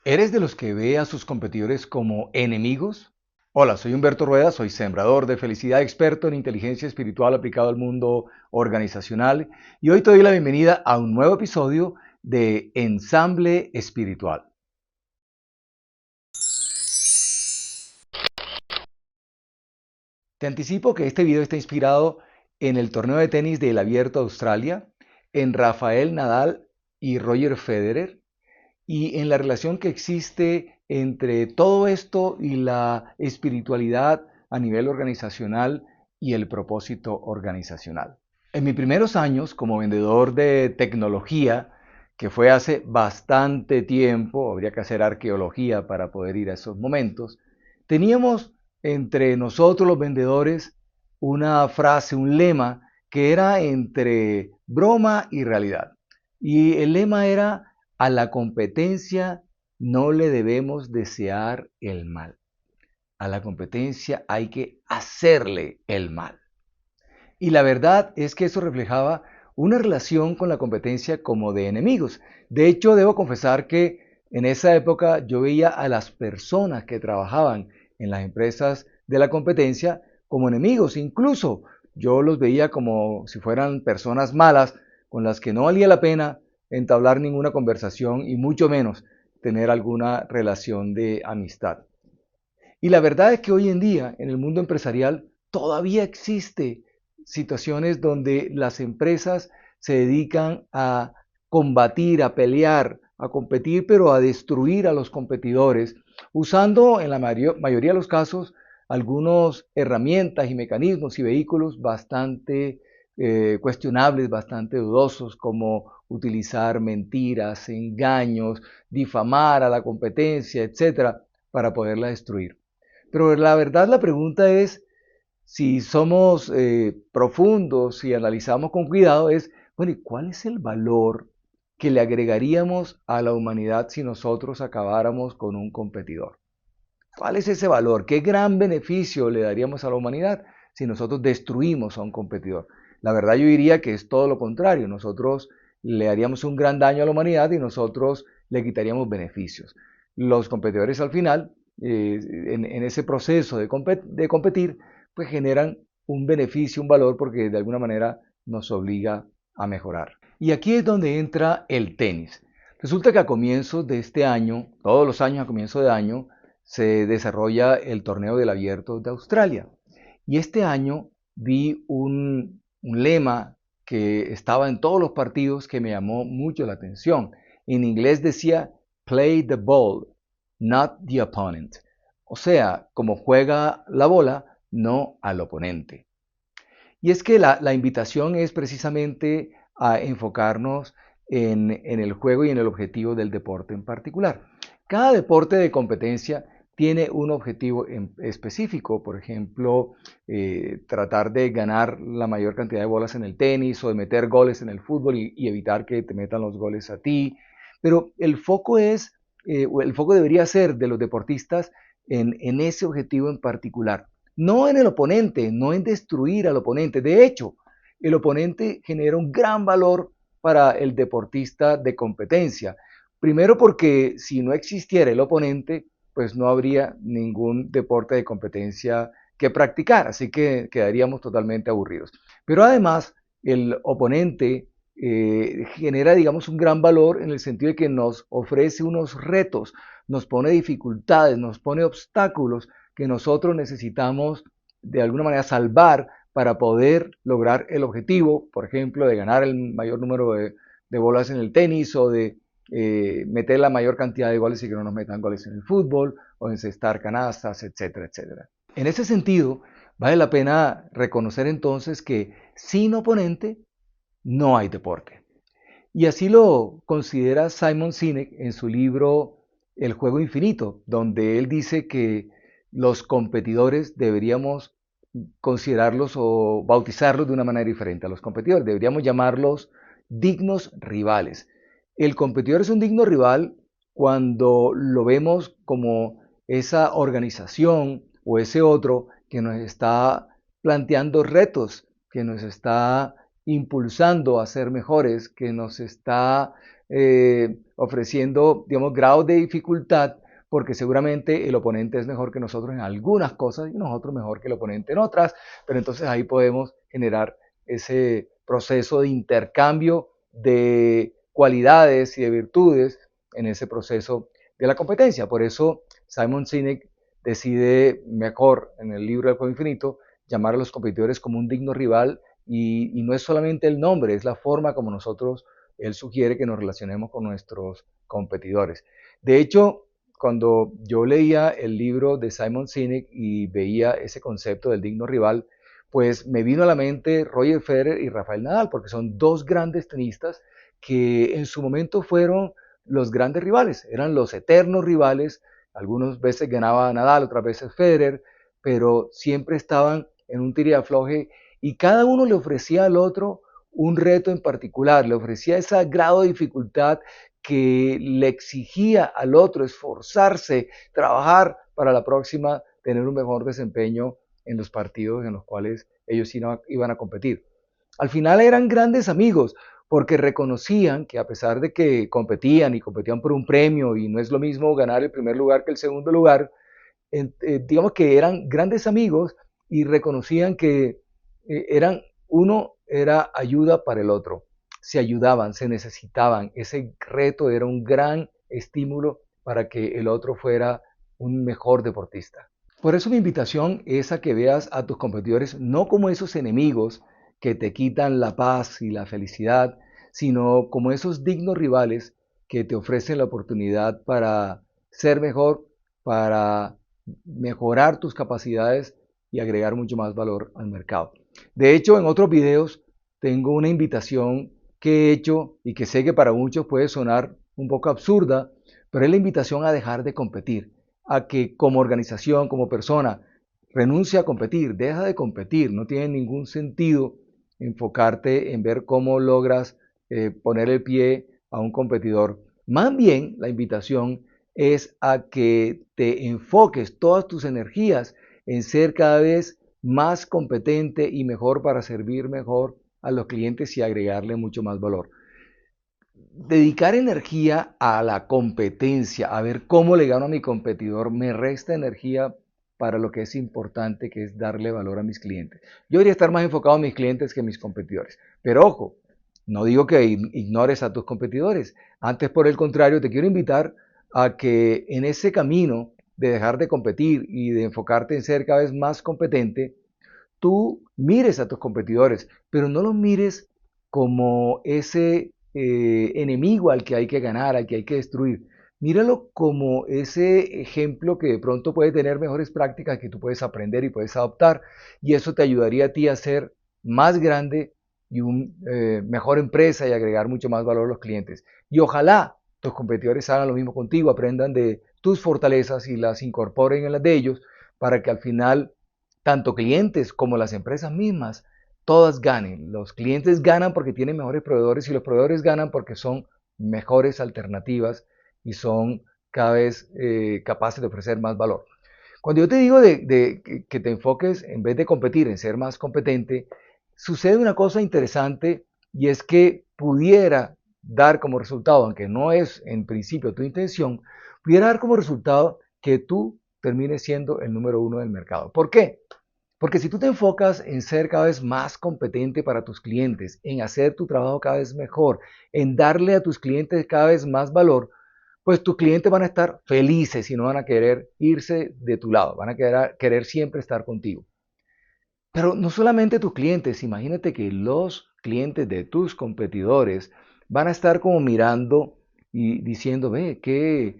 ¿Eres de los que ve a sus competidores como enemigos? Hola, soy Humberto Rueda, soy sembrador de felicidad, experto en inteligencia espiritual aplicado al mundo organizacional y hoy te doy la bienvenida a un nuevo episodio de Ensamble Espiritual. Te anticipo que este video está inspirado en el torneo de tenis del Abierto de Australia, en Rafael Nadal y Roger Federer, y en la relación que existe entre todo esto y la espiritualidad a nivel organizacional y el propósito organizacional. En mis primeros años como vendedor de tecnología, que fue hace bastante tiempo, habría que hacer arqueología para poder ir a esos momentos, teníamos entre nosotros los vendedores una frase, un lema que era entre broma y realidad. Y el lema era: a la competencia no le debemos desear el mal. A la competencia hay que hacerle el mal. Y la verdad es que eso reflejaba una relación con la competencia como de enemigos. De hecho, debo confesar que en esa época yo veía a las personas que trabajaban en las empresas de la competencia como enemigos. Incluso yo los veía como si fueran personas malas con las que no valía la pena entablar ninguna conversación y mucho menos tener alguna relación de amistad. Y la verdad es que hoy en día en el mundo empresarial todavía existe situaciones donde las empresas se dedican a combatir, a pelear, a competir, pero a destruir a los competidores, usando en la mayoría de los casos algunas herramientas y mecanismos y vehículos bastante cuestionables, bastante dudosos, como utilizar mentiras, engaños, difamar a la competencia, etcétera, para poderla destruir. Pero la verdad, la pregunta es, si somos profundos, si analizamos con cuidado, es, bueno, ¿y cuál es el valor que le agregaríamos a la humanidad si nosotros acabáramos con un competidor? ¿Cuál es ese valor? ¿Qué gran beneficio le daríamos a la humanidad si nosotros destruimos a un competidor? La verdad yo diría que es todo lo contrario. Nosotros le haríamos un gran daño a la humanidad y nosotros le quitaríamos beneficios. Los competidores al final, en ese proceso de competir, pues generan un beneficio, un valor, porque de alguna manera nos obliga a mejorar. Y aquí es donde entra el tenis. Resulta que a comienzos de este año, todos los años a comienzo de año, se desarrolla el torneo del Abierto de Australia. Y este año vi un lema que estaba en todos los partidos que me llamó mucho la atención. En inglés decía, play the ball, not the opponent. O sea, como juega la bola, no al oponente. Y es que la invitación es precisamente a enfocarnos en el juego y en el objetivo del deporte en particular. Cada deporte de competencia tiene un objetivo específico, por ejemplo, tratar de ganar la mayor cantidad de bolas en el tenis o de meter goles en el fútbol y evitar que te metan los goles a ti. Pero el foco debería ser de los deportistas en ese objetivo en particular. No en el oponente, no en destruir al oponente. De hecho, el oponente genera un gran valor para el deportista de competencia. Primero porque si no existiera el oponente, pues no habría ningún deporte de competencia que practicar, así que quedaríamos totalmente aburridos. Pero además, el oponente genera, digamos, un gran valor en el sentido de que nos ofrece unos retos, nos pone dificultades, nos pone obstáculos que nosotros necesitamos de alguna manera salvar para poder lograr el objetivo, por ejemplo, de ganar el mayor número de bolas en el tenis o de meter la mayor cantidad de goles y que no nos metan goles en el fútbol o encestar canastas, etcétera, etcétera. En ese sentido, vale la pena reconocer entonces que sin oponente no hay deporte. Y así lo considera Simon Sinek en su libro El juego infinito, donde él dice que los competidores deberíamos considerarlos o bautizarlos de una manera diferente a los competidores. Deberíamos llamarlos dignos rivales. El competidor es un digno rival cuando lo vemos como esa organización o ese otro que nos está planteando retos, que nos está impulsando a ser mejores, que nos está ofreciendo, digamos, grados de dificultad, porque seguramente el oponente es mejor que nosotros en algunas cosas y nosotros mejor que el oponente en otras, pero entonces ahí podemos generar ese proceso de intercambio de cualidades y de virtudes en ese proceso de la competencia. Por eso Simon Sinek decide mejor en el libro del juego infinito llamar a los competidores como un digno rival y no es solamente el nombre, es la forma como nosotros, él sugiere que nos relacionemos con nuestros competidores. De hecho, cuando yo leía el libro de Simon Sinek y veía ese concepto del digno rival, pues me vino a la mente Roger Federer y Rafael Nadal, porque son dos grandes tenistas que en su momento fueron los grandes rivales, eran los eternos rivales. Algunas veces ganaba Nadal, otras veces Federer, pero siempre estaban en un tira y afloje y cada uno le ofrecía al otro un reto en particular, le ofrecía ese grado de dificultad que le exigía al otro esforzarse, trabajar para la próxima, tener un mejor desempeño en los partidos en los cuales ellos iban a competir. Al final eran grandes amigos porque reconocían que a pesar de que competían y competían por un premio y no es lo mismo ganar el primer lugar que el segundo lugar, digamos que eran grandes amigos y reconocían que uno era ayuda para el otro. Se ayudaban, se necesitaban. Ese reto era un gran estímulo para que el otro fuera un mejor deportista. Por eso mi invitación es a que veas a tus competidores no como esos enemigos que te quitan la paz y la felicidad, sino como esos dignos rivales que te ofrecen la oportunidad para ser mejor, para mejorar tus capacidades y agregar mucho más valor al mercado. De hecho, en otros videos tengo una invitación que he hecho y que sé que para muchos puede sonar un poco absurda, pero es la invitación a dejar de competir, a que como organización, como persona, renuncia a competir, deja de competir, no tiene ningún sentido enfocarte en ver cómo logras poner el pie a un competidor. Más bien, la invitación es a que te enfoques todas tus energías en ser cada vez más competente y mejor para servir mejor a los clientes y agregarle mucho más valor. Dedicar energía a la competencia, a ver cómo le gano a mi competidor, me resta energía para lo que es importante, que es darle valor a mis clientes. Yo debería estar más enfocado en mis clientes que en mis competidores. Pero ojo, no digo que ignores a tus competidores. Antes, por el contrario, te quiero invitar a que en ese camino de dejar de competir y de enfocarte en ser cada vez más competente, tú mires a tus competidores, pero no los mires como ese enemigo al que hay que ganar, al que hay que destruir. Míralo como ese ejemplo que de pronto puede tener mejores prácticas que tú puedes aprender y puedes adoptar, y eso te ayudaría a ti a ser más grande y una mejor empresa y agregar mucho más valor a los clientes. Y ojalá tus competidores hagan lo mismo contigo, aprendan de tus fortalezas y las incorporen en las de ellos para que al final tanto clientes como las empresas mismas, todas ganen. Los clientes ganan porque tienen mejores proveedores y los proveedores ganan porque son mejores alternativas y son cada vez capaces de ofrecer más valor. Cuando yo te digo que te enfoques en vez de competir en ser más competente, sucede una cosa interesante y es que pudiera dar como resultado, aunque no es en principio tu intención, pudiera dar como resultado que tú termines siendo el número uno del mercado. ¿Por qué? Porque si tú te enfocas en ser cada vez más competente para tus clientes, en hacer tu trabajo cada vez mejor, en darle a tus clientes cada vez más valor, pues tus clientes van a estar felices y no van a querer irse de tu lado, van a querer siempre estar contigo. Pero no solamente tus clientes, imagínate que los clientes de tus competidores van a estar como mirando y diciendo, ve, qué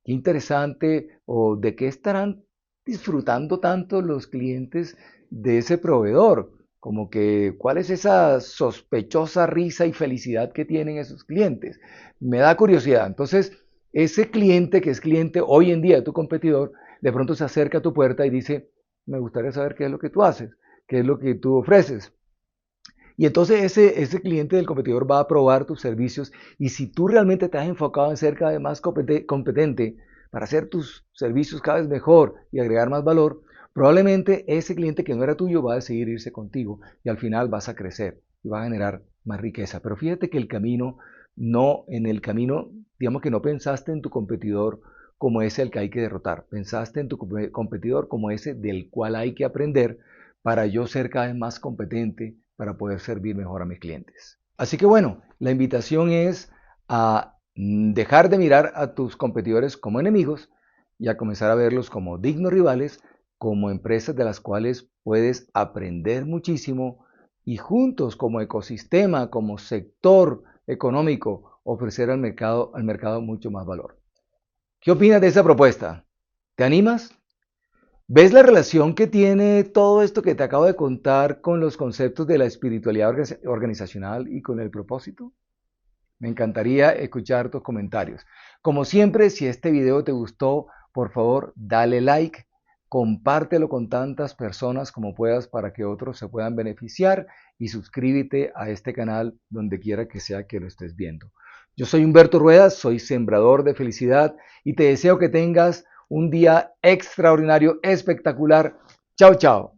interesante o de qué estarán disfrutando tanto los clientes de ese proveedor. Como que, ¿cuál es esa sospechosa risa y felicidad que tienen esos clientes? Me da curiosidad. Entonces, ese cliente que es cliente hoy en día de tu competidor, de pronto se acerca a tu puerta y dice, me gustaría saber qué es lo que tú haces, qué es lo que tú ofreces. Y entonces ese cliente del competidor va a probar tus servicios y si tú realmente te has enfocado en ser cada vez más competente para hacer tus servicios cada vez mejor y agregar más valor, probablemente ese cliente que no era tuyo va a decidir irse contigo y al final vas a crecer y vas a generar más riqueza. Pero fíjate que el camino no en el camino, digamos que no pensaste en tu competidor como ese al que hay que derrotar, pensaste en tu competidor como ese del cual hay que aprender para yo ser cada vez más competente, para poder servir mejor a mis clientes. Así que bueno, la invitación es a dejar de mirar a tus competidores como enemigos y a comenzar a verlos como dignos rivales, como empresas de las cuales puedes aprender muchísimo y juntos como ecosistema, como sector económico, ofrecer al mercado mucho más valor. ¿Qué opinas de esa propuesta? ¿Te animas? ¿Ves la relación que tiene todo esto que te acabo de contar con los conceptos de la espiritualidad organizacional y con el propósito? Me encantaría escuchar tus comentarios. Como siempre, si este video te gustó, por favor, dale like, compártelo con tantas personas como puedas para que otros se puedan beneficiar y suscríbete a este canal donde quiera que sea que lo estés viendo. Yo soy Humberto Ruedas, soy sembrador de felicidad y te deseo que tengas un día extraordinario, espectacular. Chao, chao.